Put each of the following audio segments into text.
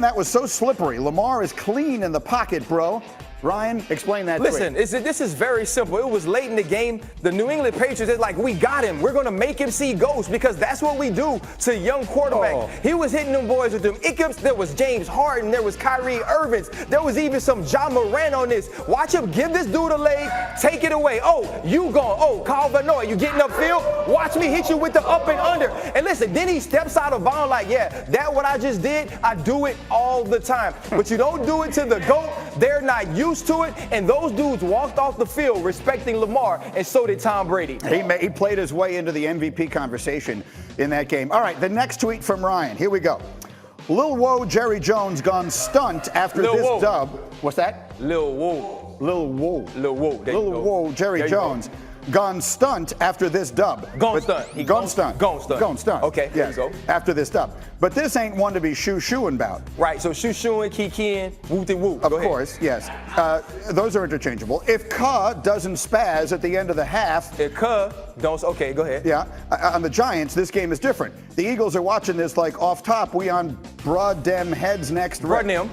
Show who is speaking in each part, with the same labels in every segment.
Speaker 1: That was so slippery. Lamar is clean in the pocket, bro. Ryan, explain that.
Speaker 2: Listen, this is very simple. It was late in the game. The New England Patriots is like, we got him. We're going to make him see ghosts because that's what we do to young quarterback. He was hitting them boys with them ickups. There was James Harden. There was Kyrie Irving. There was even some John Moran on this. Watch him give this dude a leg, take it away. Oh, you gone. Oh, Carl Vanoy, you getting upfield? Watch me hit you with the up and under. And listen, then he steps out of bounds like, yeah, that what I just did, I do it all the time. But you don't do it to the GOAT. They're not used to it, and those dudes walked off the field respecting Lamar, and so did Tom Brady.
Speaker 1: He played his way into the MVP conversation in that game. All right, the next tweet from Ryan. Here we go. Lil Woe Jerry Jones gone stunt after this dub. What's that?
Speaker 2: Lil Woe.
Speaker 1: Lil Woe.
Speaker 2: Lil Woe.
Speaker 1: Lil Woe Jerry Jones. Gone stunt after this dub.
Speaker 2: Gone stunt.
Speaker 1: Gone stunt.
Speaker 2: Gone stunt.
Speaker 1: Gone stunt.
Speaker 2: Okay,
Speaker 1: yes.
Speaker 2: there you go.
Speaker 1: After this dub. But this ain't one to be shoo-shooing about.
Speaker 2: Right, so shoo-shooing, kikiing, woo-de-woo.
Speaker 1: Of course, yes. Those are interchangeable. If Ka doesn't spaz at the end of the half.
Speaker 2: If Ka don't, okay, go ahead.
Speaker 1: Yeah, on the Giants, this game is different. The Eagles are watching this like off top. We on broad dem heads next.
Speaker 2: Broad dem.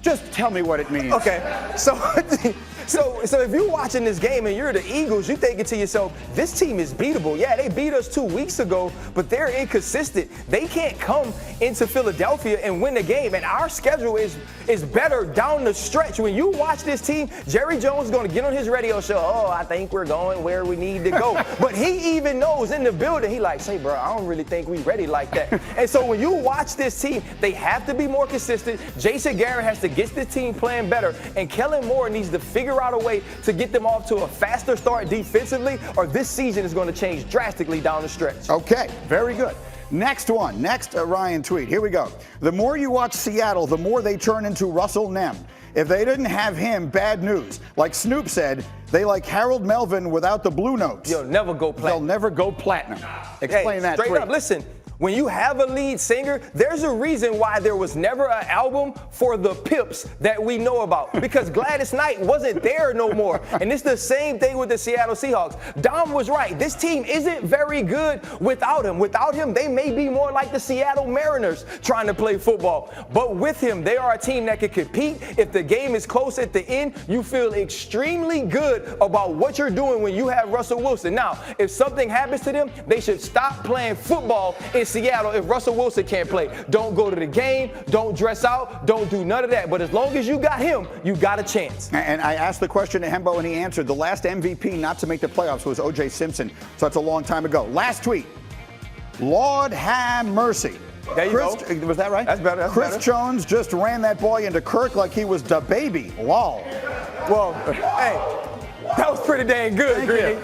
Speaker 1: Just tell me what it means.
Speaker 2: Okay, so if you're watching this game and you're the Eagles, you're thinking to yourself, this team is beatable. Yeah, they beat us 2 weeks ago, but they're inconsistent. They can't come into Philadelphia and win the game, and our schedule is better down the stretch. When you watch this team, Jerry Jones is going to get on his radio show, oh, I think we're going where we need to go. But he even knows in the building, he like, say, bro, I don't really think we ready like that. And so when you watch this team, they have to be more consistent. Jason Garrett has to get this team playing better, and Kellen Moore needs to figure out a way to get them off to a faster start defensively, or this season is going to change drastically down the stretch.
Speaker 1: Okay, very good. Next one. Next Ryan tweet. Here we go. The more you watch Seattle, the more they turn into Russell Nem. If they didn't have him, bad news. Like Snoop said, they like Harold Melvin without the blue notes.
Speaker 2: They'll never go platinum.
Speaker 1: They'll never go platinum. Explain that.
Speaker 2: Straight up, listen. When you have a lead singer, there's a reason why there was never an album for the Pips that we know about. Because Gladys Knight wasn't there no more. And it's the same thing with the Seattle Seahawks. Dom was right. This team isn't very good without him. Without him, they may be more like the Seattle Mariners trying to play football. But with him, they are a team that can compete. If the game is close at the end, you feel extremely good about what you're doing when you have Russell Wilson. Now, if something happens to them, they should stop playing football in Seattle if Russell Wilson can't play. Don't go to the game, don't dress out, don't do none of that. But as long as you got him, you got a chance.
Speaker 1: And I asked the question to Hembo and he answered. The last MVP not to make the playoffs was O.J. Simpson, so that's a long time ago. Last tweet. Lord have mercy.
Speaker 2: There you go.
Speaker 1: Was that right?
Speaker 2: That's better.
Speaker 1: Chris Jones just ran that boy into Kirk like he was the baby. Lol.
Speaker 2: Well, hey. That was pretty dang good, Green.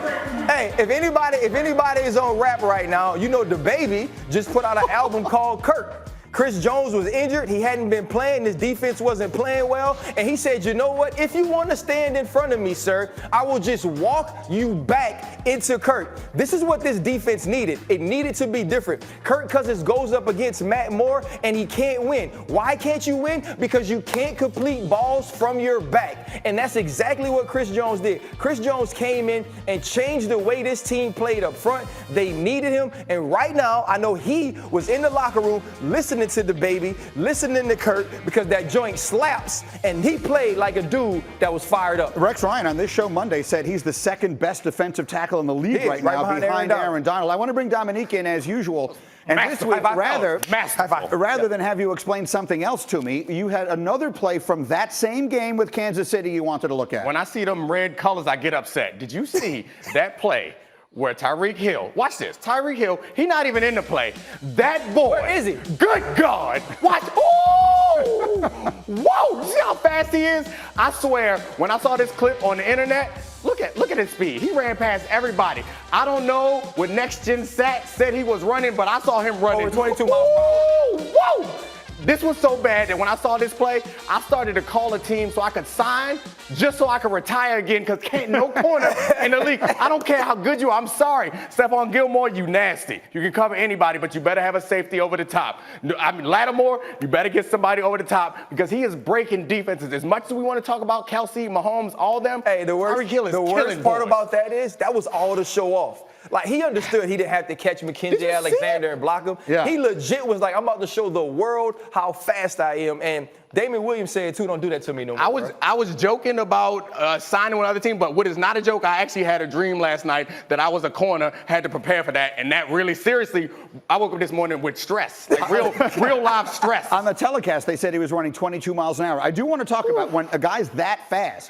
Speaker 2: Hey, if anybody is on rap right now, you know DaBaby just put out an album called Kirk. Chris Jones was injured. He hadn't been playing. His defense wasn't playing well. And he said, you know what? If you want to stand in front of me, sir, I will just walk you back into Kirk. This is what this defense needed. It needed to be different. Kirk Cousins goes up against Matt Moore, and he can't win. Why can't you win? Because you can't complete balls from your back. And that's exactly what Chris Jones did. Chris Jones came in and changed the way this team played up front. They needed him. And right now, I know he was in the locker room listening to DaBaby, listening to Kirk, because that joint slaps, and he played like a dude that was fired up.
Speaker 1: Rex Ryan on this show Monday said he's the second best defensive tackle in the league right now, behind Aaron Donald. I want to bring Dominique in as usual. And this week, rather than have you explain something else to me, you had another play from that same game with Kansas City you wanted to look at.
Speaker 3: When I see them red colors, I get upset. Did you see that play where Tyreek Hill, watch this, Tyreek Hill, he not even in the play. That boy.
Speaker 2: Where is he?
Speaker 3: Good God. Watch. Oh! Whoa! You see how fast he is? I swear, when I saw this clip on the internet, look at his speed. He ran past everybody. I don't know what Next Gen Stats said he was running, but I saw him running.
Speaker 2: Over 22 miles per hour.
Speaker 3: Whoa! This was so bad that when I saw this play, I started to call a team so I could sign, just so I could retire again, because can't no corner in the league. I don't care how good you are. I'm sorry. Stephon Gilmore, you nasty. You can cover anybody, but you better have a safety over the top. I mean, Lattimore, you better get somebody over the top, because he is breaking defenses. As much as we want to talk about Kelsey, Mahomes, all them,
Speaker 2: hey, the worst part about that is that was all to show off. Like, he understood he didn't have to catch Mackenzie Alexander and block him.
Speaker 1: Yeah.
Speaker 2: He legit was like, I'm about to show the world how fast I am. And Damian Williams said, too, don't do that to me no more.
Speaker 3: I was joking about signing with another team, but what is not a joke, I actually had a dream last night that I was a corner, had to prepare for that, and that really, seriously, I woke up this morning with stress, like real live stress.
Speaker 1: On the telecast, they said he was running 22 miles an hour. I do want to talk about when a guy's that fast,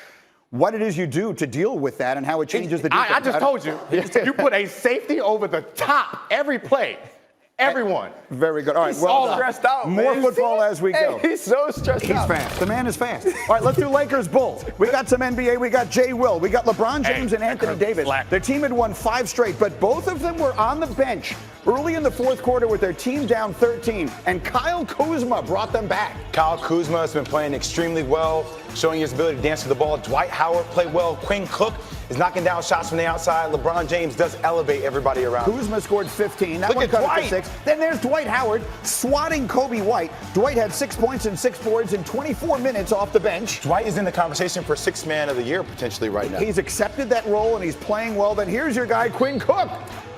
Speaker 1: what it is you do to deal with that and how it changes the defense.
Speaker 3: I just told you, you put a safety over the top every play. Everyone.
Speaker 1: Very good. All right,
Speaker 2: He's
Speaker 1: well
Speaker 2: all
Speaker 1: done.
Speaker 2: stressed out.
Speaker 1: More
Speaker 2: man.
Speaker 1: football as we go.
Speaker 2: Hey, he's so stressed
Speaker 1: He's
Speaker 2: out.
Speaker 1: fast. The man is fast. All right, let's do Lakers Bulls. We got some NBA. We got Jay Will. We got LeBron James and Anthony Davis. Their team had won 5 straight, but both of them were on the bench early in the fourth quarter with their team down 13, and Kyle Kuzma brought them back.
Speaker 4: Kyle Kuzma has been playing extremely well, showing his ability to dance to the ball. Dwight Howard played well. Quinn Cook is knocking down shots from the outside. LeBron James does elevate everybody around.
Speaker 1: Kuzma scored 15. That
Speaker 4: Look
Speaker 1: one
Speaker 4: at
Speaker 1: cut it
Speaker 4: Dwight.
Speaker 1: to 6. Then there's Dwight Howard swatting Kobe White. Dwight had 6 points and 6 boards in 24 minutes off the bench.
Speaker 4: Dwight is in the conversation for 6th man of the year potentially right now.
Speaker 1: He's accepted that role and he's playing well. Then here's your guy, Quinn Cook.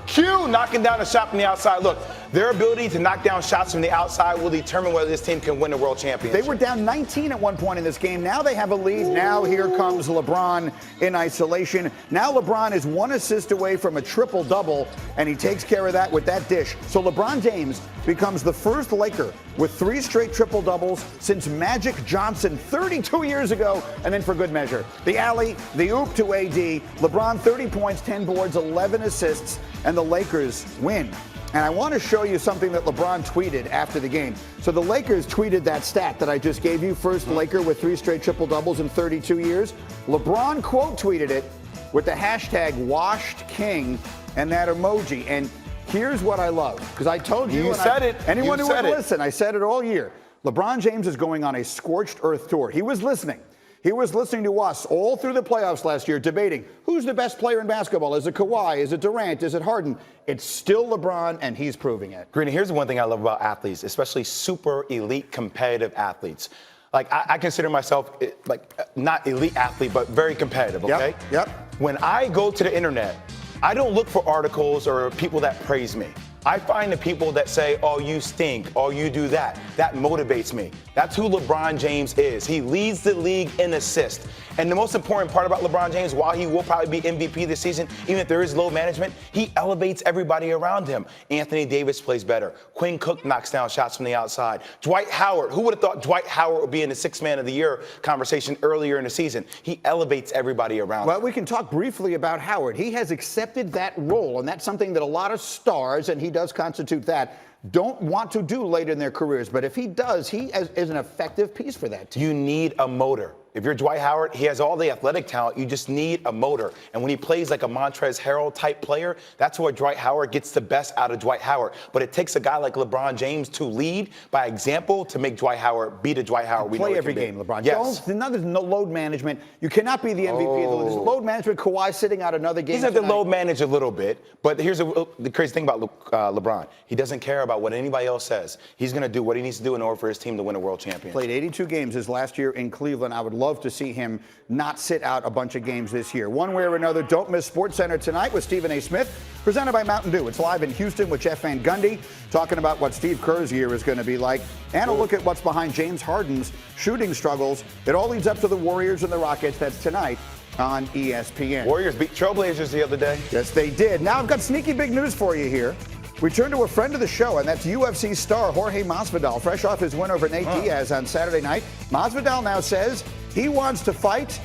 Speaker 4: Q knocking down a shot from the outside. Look, their ability to knock down shots from the outside will determine whether this team can win the world championship.
Speaker 1: They were down 19 at one point in this game. Now they have a lead. Now here comes LeBron in isolation. Now LeBron is 1 assist away from a triple-double, and he takes care of that with that dish. So LeBron James becomes the first Laker with 3 straight triple-doubles since Magic Johnson 32 years ago, and then for good measure, the alley, the oop to AD. LeBron 30 points, 10 boards, 11 assists, and the Lakers win. And I want to show you something that LeBron tweeted after the game. So the Lakers tweeted that stat that I just gave you, first Laker with 3 straight triple-doubles in 32 years. LeBron quote tweeted it with the hashtag #WashedKing and that emoji. And here's what I love, because I told you.
Speaker 4: You said it.
Speaker 1: Anyone
Speaker 4: You
Speaker 1: who
Speaker 4: said
Speaker 1: would
Speaker 4: it.
Speaker 1: listen, I said it all year. LeBron James is going on a scorched earth tour. He was listening. He was listening to us all through the playoffs last year, debating who's the best player in basketball. Is it Kawhi? Is it Durant? Is it Harden? It's still LeBron, and he's proving it.
Speaker 4: Greeny, here's the one thing I love about athletes, especially super elite competitive athletes. Like, I consider myself, like, not elite athlete, but very competitive, okay?
Speaker 1: Yep.
Speaker 4: When I go to the internet, I don't look for articles or people that praise me. I find the people that say, oh, you stink, oh, you do that. That motivates me. That's who LeBron James is. He leads the league in assists. And the most important part about LeBron James, while he will probably be MVP this season, even if there is low management, he elevates everybody around him. Anthony Davis plays better. Quinn Cook knocks down shots from the outside. Dwight Howard, who would have thought Dwight Howard would be in the 6th man of the year conversation earlier in the season? He elevates everybody around him.
Speaker 1: Well, we can talk briefly about Howard. He has accepted that role, and that's something that a lot of stars, and he does constitute that, don't want to do late in their careers. But if he does, he is an effective piece for that team.
Speaker 4: You need a motor. If you're Dwight Howard, he has all the athletic talent. You just need a motor. And when he plays like a Montrezl Harrell type player, that's where Dwight Howard gets the best out of Dwight Howard. But it takes a guy like LeBron James to lead by example to make Dwight Howard be the Dwight Howard we know
Speaker 1: Play
Speaker 4: he
Speaker 1: every
Speaker 4: can be.
Speaker 1: game, LeBron.
Speaker 4: Yes.
Speaker 1: There's no load management. You cannot be the MVP of the league. There's load management. Kawhi sitting out another game.
Speaker 4: He's had to
Speaker 1: tonight.
Speaker 4: load manage a little bit, but here's the crazy thing about LeBron. He doesn't care about what anybody else says. He's going to do what he needs to do in order for his team to win a world championship.
Speaker 1: Played 82 games his last year in Cleveland. I would love to see him not sit out a bunch of games this year. One way or another, don't miss SportsCenter tonight with Stephen A. Smith, presented by Mountain Dew. It's live in Houston with Jeff Van Gundy, talking about what Steve Kerr's year is going to be like, and a look at what's behind James Harden's shooting struggles. It all leads up to the Warriors and the Rockets. That's tonight on ESPN.
Speaker 4: Warriors beat Trailblazers the other day.
Speaker 1: Yes, they did. Now I've got sneaky big news for you here. We turn to a friend of the show, and that's UFC star Jorge Masvidal, fresh off his win over Nate Diaz on Saturday night. Masvidal now says he wants to fight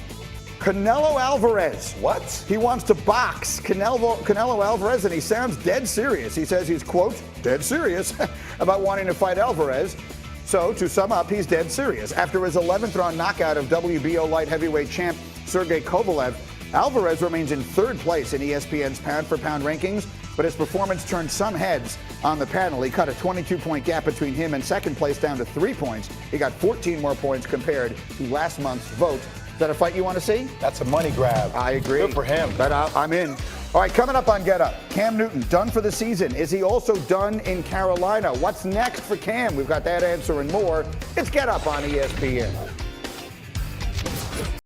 Speaker 1: Canelo Alvarez.
Speaker 4: What?
Speaker 1: He wants to box Canelo Alvarez, and he sounds dead serious. He says he's, quote, dead serious about wanting to fight Alvarez. So, to sum up, he's dead serious. After his 11th round knockout of WBO light heavyweight champ Sergey Kovalev, Alvarez remains in 3rd place in ESPN's pound-for-pound rankings, but his performance turned some heads on the panel. He cut a 22-point gap between him and 2nd place down to 3 points. He got 14 more points compared to last month's vote. Is that a fight you want to see?
Speaker 4: That's a money grab.
Speaker 1: I agree.
Speaker 4: Good for him.
Speaker 1: But I'm in. All right, coming up on Get Up, Cam Newton, done for the season. Is he also done in Carolina? What's next for Cam? We've got that answer and more. It's Get Up on ESPN.